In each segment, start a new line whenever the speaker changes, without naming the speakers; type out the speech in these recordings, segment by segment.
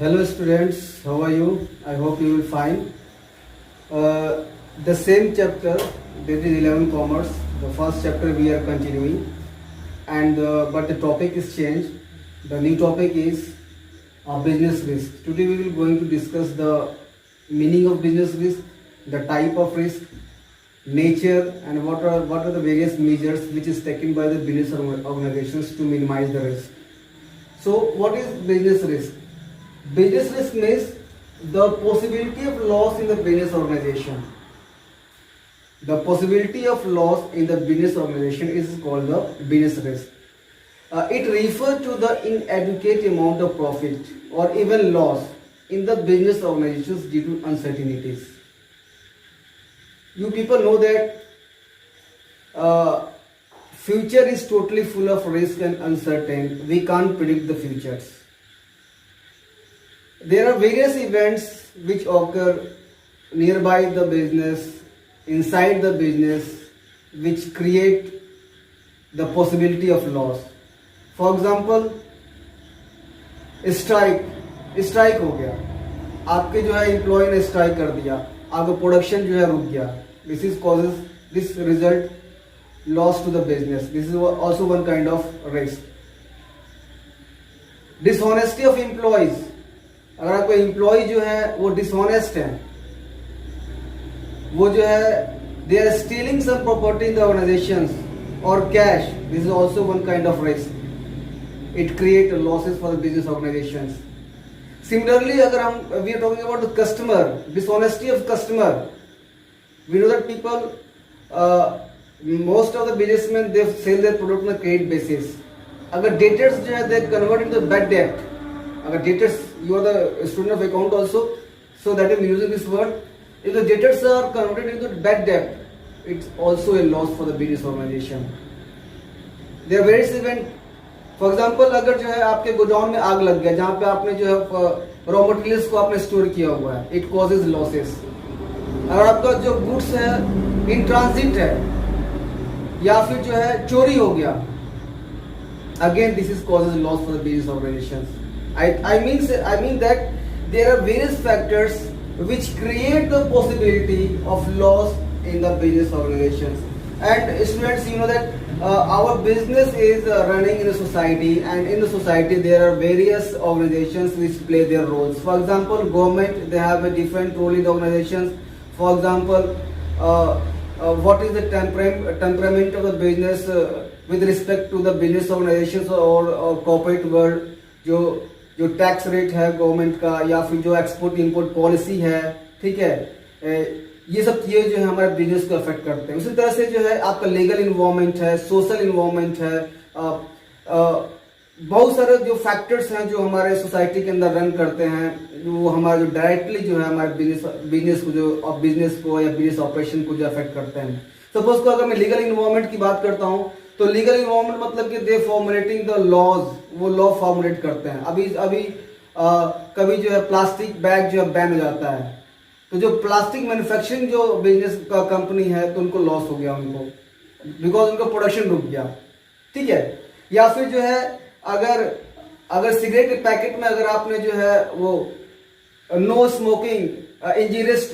Hello students, how are you? I hope you will fine. The same chapter, that is 11 Commerce. The first chapter we are continuing, and but the topic is changed. The new topic is business risk. Today we will going to discuss the meaning of business risk, the type of risk, nature, and what are the various measures which is taken by the business organizations to minimize the risk. So, what is business risk? Business risk means the possibility of loss in the business organization. The possibility of loss in the business organization is called the business risk. It refers to the inadequate amount of profit or even loss in the business organizations due to uncertainties. You people know that future is totally full of risk and uncertain. We can't predict the futures. There are various events which occur nearby the business, inside the business, which create the possibility of loss. For example, strike हो गया, आपके जो है employ ने strike कर दिया, आपका production जो है रुक गया. This result loss to the business. This is also one kind of risk. Dishonesty of employees. अगर आपका एम्प्लॉय जो है वो डिसऑनेस्ट है, वो जो है they are stealing some property in the organisation और cash, this is also one kind of risk. It create losses for the business organisation. Similarly अगर हम we are talking about the customer, dishonesty of customer, we know that people most of the businessman they sell their product on credit basis. अगर debtors जो है they convert into bad debt. अगर debtors, you are the student of account also, so that I'm using this word. If the debtors are converted into bad debt, it's also a loss for the business organization. There are various events. For example, अगर जो है आपके godown में आग लग गया, जहाँ पे आपने जो है रॉ मटेरियल्स को आपने स्टोर किया हुआ है, it causes losses. अगर आपका जो गुड्स है इन ट्रांजिट है या फिर जो है चोरी हो गया, again this is causes loss for the business organizations. I mean that there are various factors which create the possibility of loss in the business organizations. And students, you know that our business is running in a society, and in the society there are various organizations which play their roles. For example, government, they have a different role in the organizations. For example, what is the temperament of the business with respect to the business organizations or corporate world. जो tax rate है government का, या फिर जो export import policy है, ठीक है, ये सब चीजें जो है हमारे बिजनेस को अफेक्ट करते हैं. उसी तरह से जो है आपका लीगल इन्वायरमेंट है, सोशल इन्वायरमेंट है, बहुत सारे जो फैक्टर्स हैं जो हमारे सोसाइटी के अंदर रन करते हैं, जो हमारे जो डायरेक्टली जो है हमारे बिजनेस को या बिजनेस ऑपरेशन को जो अफेक्ट करते हैं. सपोज को अगर मैं लीगल इन्वायरमेंट की बात करता हूँ, तो लीगल इन्वायरमेंट मतलब कि दे फॉर्मुलेटिंग द लॉज, वो लॉ फॉर्मुलेट करते हैं. अभी कभी जो है प्लास्टिक बैग जो है बैन हो जाता है, तो जो प्लास्टिक मैन्युफैक्चरिंग जो बिजनेस का कंपनी है, तो उनको लॉस हो गया, उनको बिकॉज उनका प्रोडक्शन रुक गया, ठीक है. या फिर जो है अगर सिगरेट के पैकेट में अगर आपने जो है वो no smoking injurious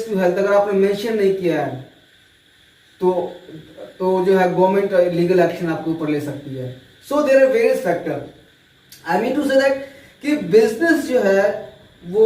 to health अगर आपने मेंशन नहीं किया है, तो जो है गवर्नमेंट लीगल एक्शन आपके ऊपर ले सकती है. So there are various factor. I mean to say that कि बिजनेस जो है वो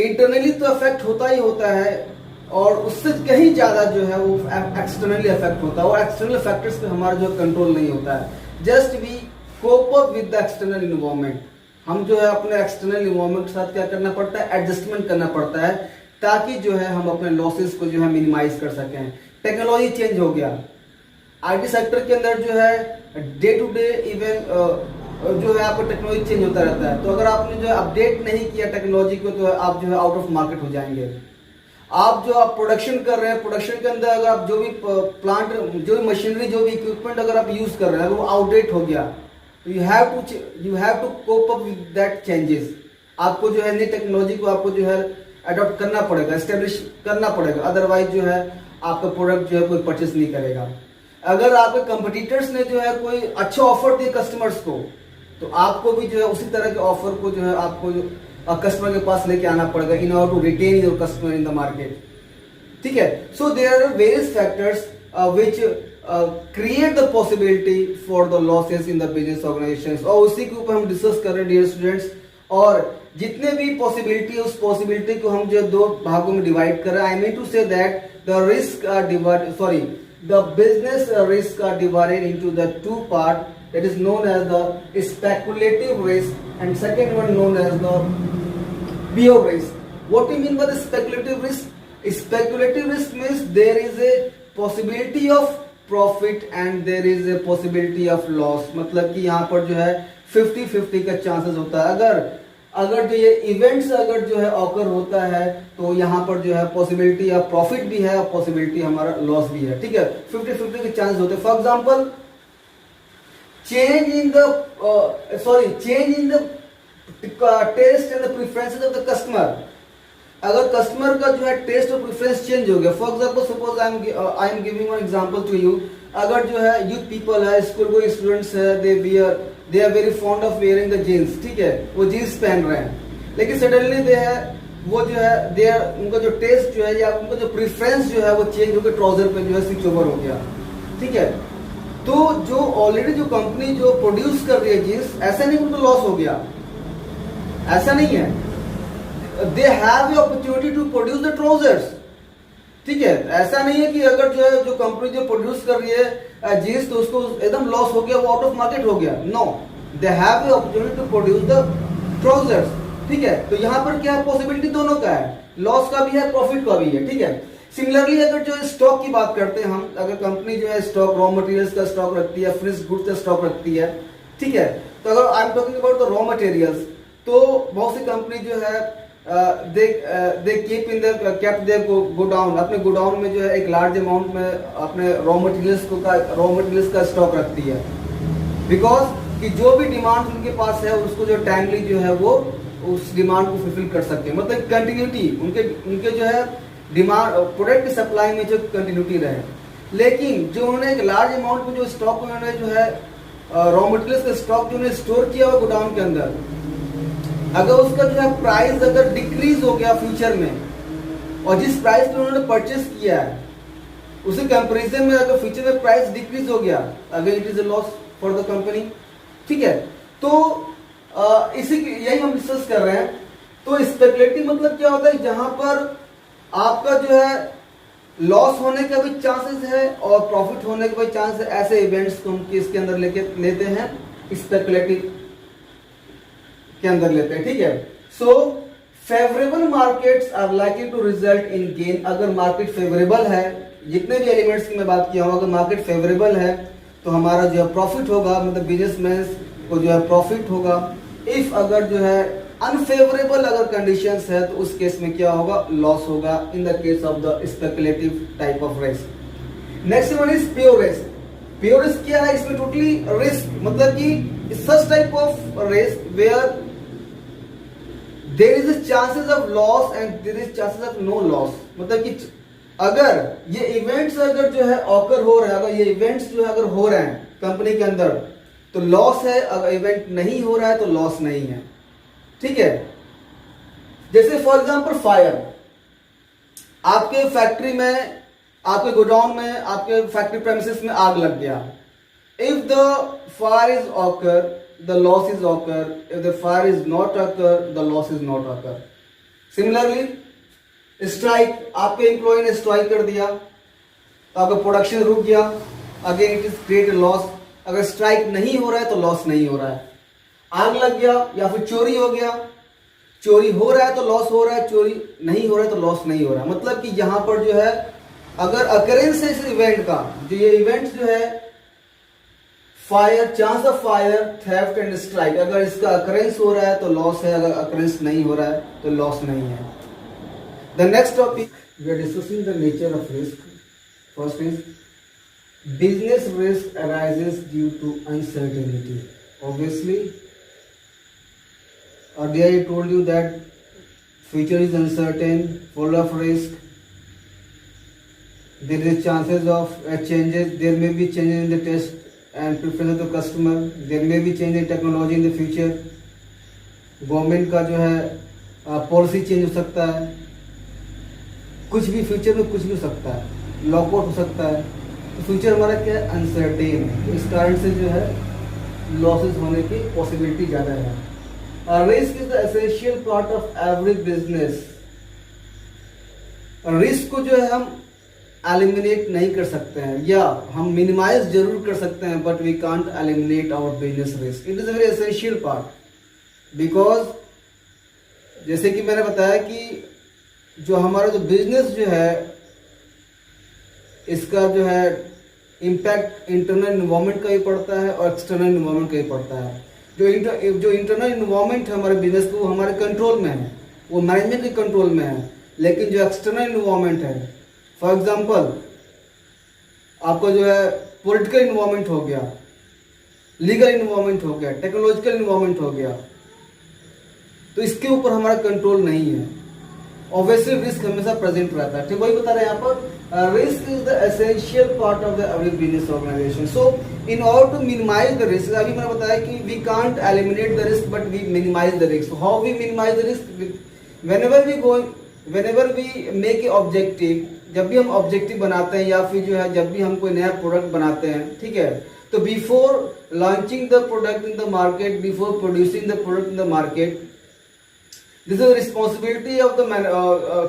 इंटरनली तो अफेक्ट होता ही होता है, और उससे कहीं ज्यादा जो है वो एक्सटर्नली अफेक्ट होता है, और एक्सटर्नल फैक्टर्स पे हमारा जो कंट्रोल नहीं होता है. Just we cope up with the external environment. हम जो है अपने एक्सटर्नल इन्वायरमेंट के साथ क्या करना पड़ता है, एडजस्टमेंट करना पड़ता है, ताकि जो है हम अपने लॉसेस को जो है मिनिमाइज कर सकें. टेक्नोलॉजी चेंज हो गया, आईटी सेक्टर के अंदर जो है डे टू डे इवन जो है आपका टेक्नोलॉजी चेंज होता रहता है. तो अगर आपने जो है अपडेट नहीं किया टेक्नोलॉजी को, तो आप जो है आउट ऑफ मार्केट हो जाएंगे. आप प्रोडक्शन कर रहे हैं, प्रोडक्शन के अंदर अगर आप जो भी प्लांट, जो भी मशीनरी, जो भी इक्विपमेंट अगर आप यूज कर रहे हैं, वो आउटडेट हो गया, तो you have to cope up with that changes. आपको जो है नई टेक्नोलॉजी को आपको जो है अडॉप्ट करना पड़ेगा, एस्टेब्लिश करना पड़ेगा, अदरवाइज जो है आपका प्रोडक्ट जो है कोई परचेस नहीं करेगा. अगर आपके कंपटीटर्स ने जो है कोई अच्छा ऑफर दिया कस्टमर्स को, तो आपको भी जो है उसी तरह के ऑफर को जो है आपको कस्टमर के पास लेके आना पड़ेगा in order to retain your customer in the market. ठीक है, so there are various factors which create the possibility for the losses in the business organisation, और उसी के ऊपर हम डिस्कस कर रहे हैं डियर स्टूडेंट्स। और जितने भी पॉसिबिलिटी है उस पॉसिबिलिटी को हम जो दो भागों में डिवाइड कर रहे हैं। I mean to say that the risk are divide sorry the business risk are divided into the two part, that is known as the speculative risk and second one known as the pure risk. What do you mean by the speculative risk? Speculative risk means there is a possibility of profit and there is a possibility of loss, मतलब कि यहाँ पर जो है 50-50 का chances होता है। अगर जो ये इवेंट्स अगर जो है ऑकर होता है तो यहाँ पर जो है पॉसिबिलिटी ऑफ प्रॉफिट भी है और पॉसिबिलिटी हमारा लॉस भी है। ठीक है, 50-50 के चांसेस होते हैं। For example change in the taste and the preferences of the customer। अगर कस्टमर का जो है टेस्ट और प्रेफरेंस चेंज हो गया, for example suppose I am giving one example to you. अगर जो है यूथ पीपल है, स्कूल गोइंग स्टूडेंट्स है, they are very fond of wearing the jeans. ठीक है, वो जीन्स पहन रहे हैं, लेकिन सडनली वो जो है उनका जो टेस्ट जो है या उनका जो प्रेफरेंस जो है वो चेंज होकर ट्राउजर पे जो है स्विच ओवर हो गया। ठीक है, तो जो ऑलरेडी जो कंपनी जो प्रोड्यूस कर रही है जींस, ऐसा नहीं उनको लॉस हो गया, ऐसा नहीं है। They have the opportunity to produce the trousers. ठीक है, ऐसा नहीं है कि अगर जो है जो कंपनी जो प्रोड्यूस कर रही है जींस तो उसको एकदम लॉस हो गया, वो आउट ऑफ मार्केट हो गया। No, they have the opportunity to produce the trousers. ठीक है, तो यहाँ पर क्या है, पॉसिबिलिटी दोनों का है, लॉस का भी है, प्रॉफिट का भी है। ठीक है, सिमिलरली अगर जो स्टॉक की बात करते हैं हम, अगर कंपनी जो है स्टॉक रॉ मटेरियल्स का स्टॉक रखती है, फिनिश्ड गुड्स का स्टॉक रखती है। ठीक है, तो अगर I am talking about the raw materials, तो बहुत सी कंपनी जो है they keep in their godown, अपने गोडाउन में जो है एक लार्ज अमाउंट में अपने रॉ मटेरियल्स का स्टॉक रखती है, बिकॉज कि जो भी डिमांड उनके पास है उसको जो टाइमली जो है वो उस डिमांड को फुलफिल कर सकते हैं। मतलब कंटिन्यूटी उनके जो है डिमांड प्रोडक्ट की सप्लाई में जो कंटिन्यूटी रहे। लेकिन जो उन्होंने एक लार्ज अमाउंट में जो स्टॉक उन्होंने जो है रॉ मटेरियल्स का स्टॉक जो उन्होंने स्टोर किया हुआ गोडाउन के अंदर, अगर उसका जो है प्राइस अगर डिक्रीज हो गया फ्यूचर में, और जिस प्राइस पे उन्होंने परचेस किया है उसी कंपेरिजन में अगर फ्यूचर में प्राइस डिक्रीज हो गया, अगर it is a loss for the company. ठीक है, तो यही हम डिस्कस कर रहे हैं। तो स्पेकुलेटिव मतलब क्या होता है, जहां पर आपका जो है लॉस होने का भी चांसेस है और प्रॉफिट होने का भी चांस है। ऐसे इवेंट्स को हम इसके अंदर लेते हैं, स्पेकुलेटिव के अंदर लेते हैं। ठीक है, so favourable markets are likely to result in gain. अगर मार्केट फेवरेबल है, जितने भी एलिमेंट्स की मैं बात किया हूं, अगर मार्केट फेवरेबल है तो हमारा जो है प्रॉफिट होगा, मतलब बिजनेसमैन को जो है प्रॉफिट होगा। इफ अगर जो है अनफेवरेबल अगर कंडीशंस है तो उस केस में क्या होगा, लॉस होगा in the case of the speculative type of risk. Next one is pure risk. Pure risk क्या है, इसमें टोटली रिस्क मतलब कि such type of risk where there is chances of loss and there is chances of no loss. मतलब कि अगर ये events अगर जो है ऑकर हो रहे हैं, अगर ये इवेंट्स जो है अगर हो रहे हैं कंपनी के अंदर तो लॉस है, अगर इवेंट नहीं हो रहा है तो लॉस नहीं है। ठीक है, जैसे फॉर एग्जांपल फायर, आपके फैक्ट्री में, आपके गोडाउन में, आपके फैक्ट्री प्रेमिसेस में आग लग गया। If the fire is occur the loss is occur, if the fire is not occur the loss is not occur. Similarly strike, आपके एम्प्लॉय ने स्ट्राइक कर दिया तो आपका प्रोडक्शन रुक गया, again it is create loss. अगर स्ट्राइक नहीं हो रहा है तो लॉस नहीं हो रहा है। आग लग गया या फिर चोरी हो गया, चोरी हो रहा है तो लॉस हो रहा है, चोरी नहीं हो रहा है तो लॉस नहीं हो रहा है। मतलब कि यहां पर जो है अगर अकरेंस है इस इवेंट का, जो ये इवेंट जो है fire, chance of fire, theft and strike, अगर इसका अकरेंस हो रहा है तो लॉस है, अगर अकरेंस नहीं हो रहा है तो लॉस नहीं है। The next topic we are discussing the nature of risk. First is business risk arises due to uncertainty. Obviously, earlier I told you that future is uncertain, full of risk. There is chances of changes. There may be changes in the and preference of the customer. There may be change in technology in the future. Government का जो है policy change हो सकता है, कुछ भी future में कुछ भी हो सकता है, लॉकआउट हो सकता है, तो फ्यूचर हमारा क्या है, अनसर्टेन है। तो इस कारण से जो है लॉसेस होने की पॉसिबिलिटी ज़्यादा है। Risk is the essential part of every business. Risk को जो है हम एलिमिनेट नहीं कर सकते हैं, या हम मिनिमाइज जरूर कर सकते हैं, but we can't eliminate our business risk. It is a very essential part, because जैसे कि मैंने बताया कि जो हमारा जो बिजनेस जो है इसका जो है इम्पैक्ट इंटरनल इन्वायरमेंट का ही पड़ता है और एक्सटर्नल इन्वायरमेंट का ही पड़ता है। जो इंटरनल इन्वायरमेंट है हमारे बिजनेस को, वो हमारे कंट्रोल में है, वो मैनेजमेंट के कंट्रोल में है। लेकिन जो एक्सटर्नल इन्वायरमेंट है, फॉर एग्जांपल आपका जो है पॉलिटिकल इन्वायरमेंट हो गया, लीगल इन्वायरमेंट हो गया, टेक्नोलॉजिकल इन्वायरमेंट हो गया, तो इसके ऊपर हमारा कंट्रोल नहीं है। ऑब्वियसली रिस्क हमेशा प्रेजेंट रहता है। ठीक, वही बता रहे हैं यहाँ पर, risk is the essential part of the every business organisation. So in order to minimise the risk, अभी मैंने बताया कि we can't eliminate the risk but we minimise the risk. How we minimise the risk? whenever we make a objective, जब भी हम objective बनाते हैं, या फिर जो है जब भी हम कोई नया प्रोडक्ट बनाते हैं, ठीक है, तो before launching the product in the market, before producing the product in the market, this is responsibility of the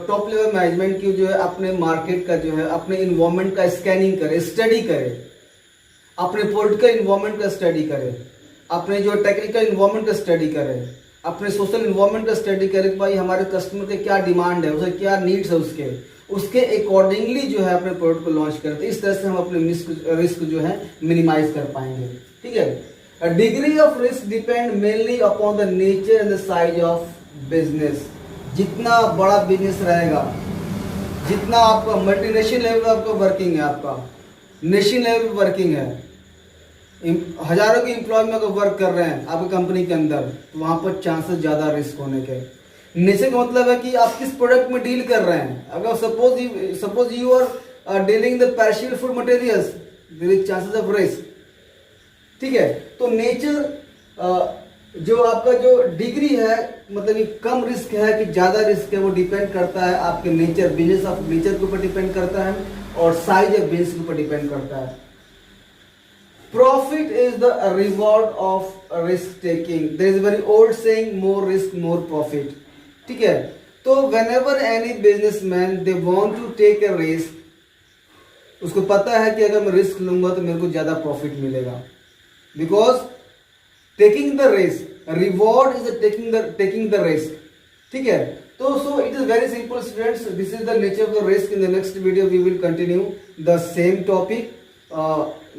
top level management की जो है अपने मार्केट का जो है अपने इन्वायरमेंट का स्कैनिंग करे, स्टडी करे, अपने पॉलिटिकल इन्वायरमेंट का स्टडी करे, अपने जो टेक्निकल इन्वायरमेंट का स्टडी करे, अपने सोशल इन्वायरमेंट का स्टडी करे कि भाई हमारे कस्टमर के क्या डिमांड है, उसे क्या नीड्स है, उसके अकॉर्डिंगली जो है अपने प्रोडक्ट को लॉन्च करते हैं। इस तरह से हम अपने रिस्क जो है मिनिमाइज कर पाएंगे। ठीक है, degree of risk depend mainly upon the nature and the size of business. जितना बड़ा बिजनेस रहेगा, जितना आपका मल्टीनेशनल लेवल आपका वर्किंग है, आपका नेशनल लेवल वर्किंग है, हजारों के एम्प्लॉय में अगर वर्क कर रहे हैं आपकी कंपनी के अंदर, तो वहां पर चांसेस ज्यादा रिस्क होने के। नेचर का मतलब है कि आप किस प्रोडक्ट में डील कर रहे हैं। अगर suppose you are dealing the perishable food materials, there is chances of risk. ठीक है, तो नेचर जो आपका जो डिग्री है, मतलब ये कम रिस्क है कि ज्यादा रिस्क है, वो डिपेंड करता है आपके नेचर, बिजनेस ऑफ नेचर के ऊपर डिपेंड करता है, और साइज ऑफ बिजनेस के ऊपर डिपेंड करता है। Profit is the reward of risk taking. There is a very old saying, more risk, more profit. ठीक है, तो whenever any businessman they want to take a risk, उसको पता है कि अगर मैं रिस्क लूंगा तो मेरे को ज्यादा प्रॉफिट मिलेगा, because taking the risk, reward is taking the risk. ठीक है, तो so it is very simple students. This is the nature of the risk. In the next video we will continue the same topic.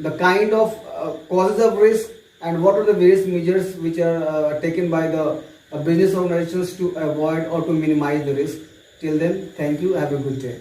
The kind of causes of risk and what are the various measures which are taken by the business organizations to avoid or to minimize the risk. Till then, thank you. Have a good day.